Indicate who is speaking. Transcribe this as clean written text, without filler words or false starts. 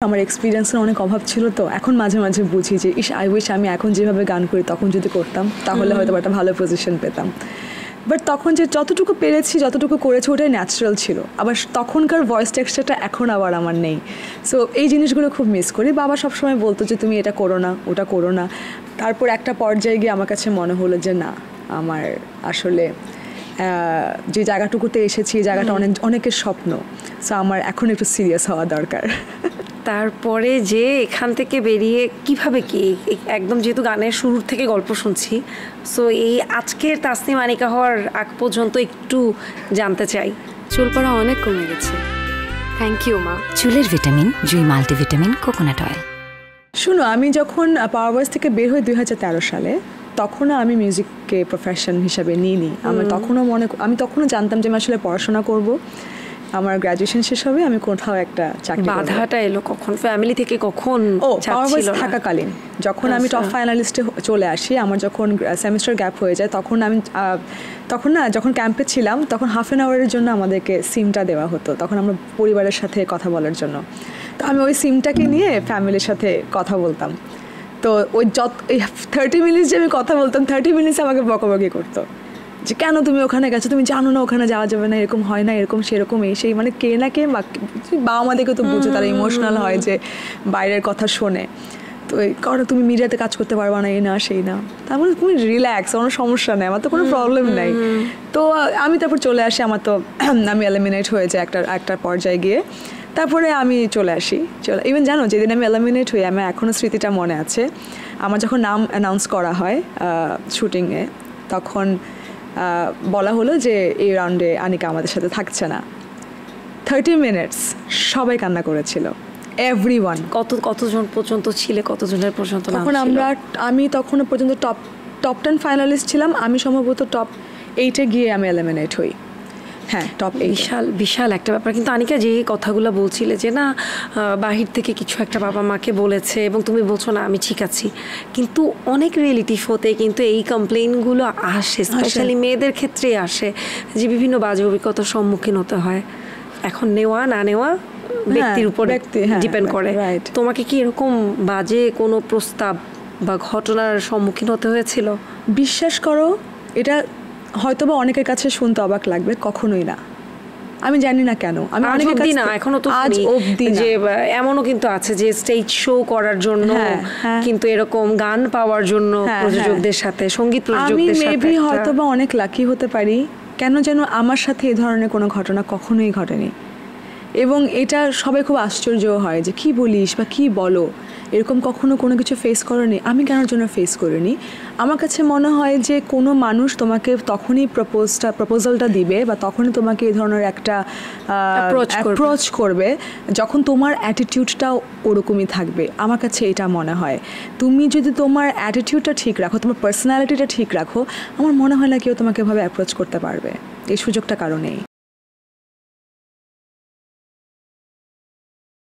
Speaker 1: আমার এক্সপিরিয়েন্সের অনেক অভাব ছিল, তো এখন মাঝে মাঝে বুঝি যে আই উইশ আমি এখন যেভাবে গান করি তখন যদি করতাম তাহলে হয়তো একটা ভালো পজিশন পেতাম। বাট তখন যে যতটুকু পেরেছি যতটুকু করেছি ওটাই ন্যাচারাল ছিল। আবার তখনকার ভয়েস টেক্সচারটা এখন আবার আমার নেই। সো এই জিনিসগুলো খুব মিস করি। বাবা সবসময় বলতো যে তুমি এটা করো না, ওটা করো না। তারপর একটা পর্যায়ে গিয়ে আমার কাছে মনে হলো যে না, আমার আসলে যে জায়গাটুকুতে এসেছি এই জায়গাটা অনেকের স্বপ্ন। সো আমার এখন একটু সিরিয়াস হওয়া দরকার।
Speaker 2: তারপরে যে এখান থেকে বেরিয়ে কিভাবে কি একদম, যেহেতু গানের শুরুর থেকে গল্প শুনছি, সো এই আজকের তাসনিম আনিকা হওয়ার আগ পর্যন্ত একটু জানতে চাই।
Speaker 3: চুল পড়া অনেক কমে গেছে, থ্যাংক ইউ মা। চুলের ভিটামিন জুই মাল্টিভিটামিন কোকোনাট অয়েল।
Speaker 1: শুনো, আমি যখন পাওয়ার ভয়েস থেকে বের হই 2013 সালে, তখনও আমি মিউজিককে প্রফেশন হিসাবে নিইনি। আমি তখনও জানতাম যে আমি আসলে পড়াশোনা করব, আমার গ্র্যাজুয়েশন শেষ হবে, আমি কোথাও একটা চাকরি।
Speaker 2: বাধাটা এলো কখন ফ্যামিলি থেকে? কখন?
Speaker 1: পাওয়ার ভয়েস থাকাকালীন যখন আমি টপ ফাইনালিস্টে চলে আসি, আমার যখন সেমিস্টার গ্যাপ হয়ে যায়, তখন যখন ক্যাম্পে ছিলাম তখন হাফ অ্যান আওয়ারের জন্য আমাদেরকে সিমটা দেওয়া হতো, তখন আমরা পরিবারের সাথে কথা বলার জন্য। তো আমি ওই সিমটাকে নিয়ে ফ্যামিলির সাথে কথা বলতাম। তো ওই 30 মিনিটস যে আমি কথা বলতাম, 30 মিনিটস আমাকে বকাবকি করতো যে কেন তুমি ওখানে গেছো, তুমি জানো না ওখানে যাওয়া যাবে না, এরকম হয় না, এরকম সেরকম, এই সেই, মানে কে না কে বাবা মাদেরকে তো বুঝে, তারা ইমোশনাল হয় যে বাইরের কথা শোনে। তো কারণ তুমি মিডিয়াতে কাজ করতে পারবা না, এই না সেই না, তারপরে তুমি রিল্যাক্স, কোনো সমস্যা নেই, আমার তো কোনো প্রবলেম নাই। তো আমি তারপর চলে আসি, আমার তো আমি এলিমিনেট হয়ে যাই একটা পর্যায়ে গিয়ে। তারপরে আমি চলে আসি। ইভেন জানো, যেদিন আমি এলিমিনেট হই, আমার এখনও স্মৃতিটা মনে আছে। আমার যখন নাম অ্যানাউন্স করা হয় শুটিংয়ে, তখন বলা হলো যে এই রাউন্ডে আনিকা আমাদের সাথে থাকছে না। 30 মিনিটস সবাই কান্না করেছিল, এভরিওয়ান।
Speaker 2: কতজন পর্যন্ত ছিলে? কতজনের পর্যন্ত?
Speaker 1: তখন আমি তখনও পর্যন্ত টপ 10 ফাইনালিস্ট ছিলাম। আমি সম্ভবত টপ 8-এ গিয়ে আমি এলিমিনেট হই। হ্যাঁ, টপ 8।
Speaker 2: বিশাল একটা ব্যাপার। কিন্তু আনিকা, যে কথাগুলো বলছিলে যে না বাহির থেকে কিছু একটা বাবা মাকে বলেছে এবং তুমি বলছো না আমি ঠিক আছি, কিন্তু অনেক রিয়েলিটি শোতে কিন্তু এই কমপ্লেইনগুলো আসে, স্পেশালি মেয়েদের ক্ষেত্রেই আসে, যে বিভিন্ন বাজে অভিজ্ঞতার সম্মুখীন হতে হয়। এখন নেওয়া না নেওয়া ব্যক্তির উপর ডিপেন্ড করে। তোমাকে কি এরকম বাজে কোনো প্রস্তাব বা ঘটনার সম্মুখীন হতে হয়েছিল?
Speaker 1: বিশ্বাস করো, এটা হয়তোবা অনেকের কাছে শুনতে অবাক লাগবে, কখনোই না। আমি জানি না কেন, আমি অনেকের কাছে না,
Speaker 2: এখনো তো আজ অবধি যে এমনও কিন্তু আছে যে স্টেজ শো করার জন্য কিন্তু এরকম গান পাওয়ার জন্য প্রযোজকদের সাথে, সঙ্গীত প্রযোজকদের সাথে।
Speaker 1: আমি মেবি হয়তোবা অনেক লাকি হতে পারি, কেন যেন আমার সাথে এই ধরনের কোনো ঘটনা কখনোই ঘটেনি। এবং এটা সবাই খুব আশ্চর্য হয় যে কি বলিস বা কি বলো, এরকম কখনো কোনো কিছু ফেস করেনি। আমি কেন জন্য ফেস করিনি? আমার কাছে মনে হয় যে কোনো মানুষ তোমাকে তখনই প্রপোজালটা দিবে বা তখনই তোমাকে এই ধরনের একটা অ্যাপ্রোচ করবে যখন তোমার অ্যাটিটিউডটাও ওরকমই থাকবে। আমার কাছে এটা মনে হয়, তুমি যদি তোমার অ্যাটিটিউডটা ঠিক রাখো, তোমার পার্সোনালিটিটা ঠিক রাখো, আমার মনে হয় না কেউ তোমাকে এভাবে অ্যাপ্রোচ করতে পারবে। এই সুযোগটা কারণেই।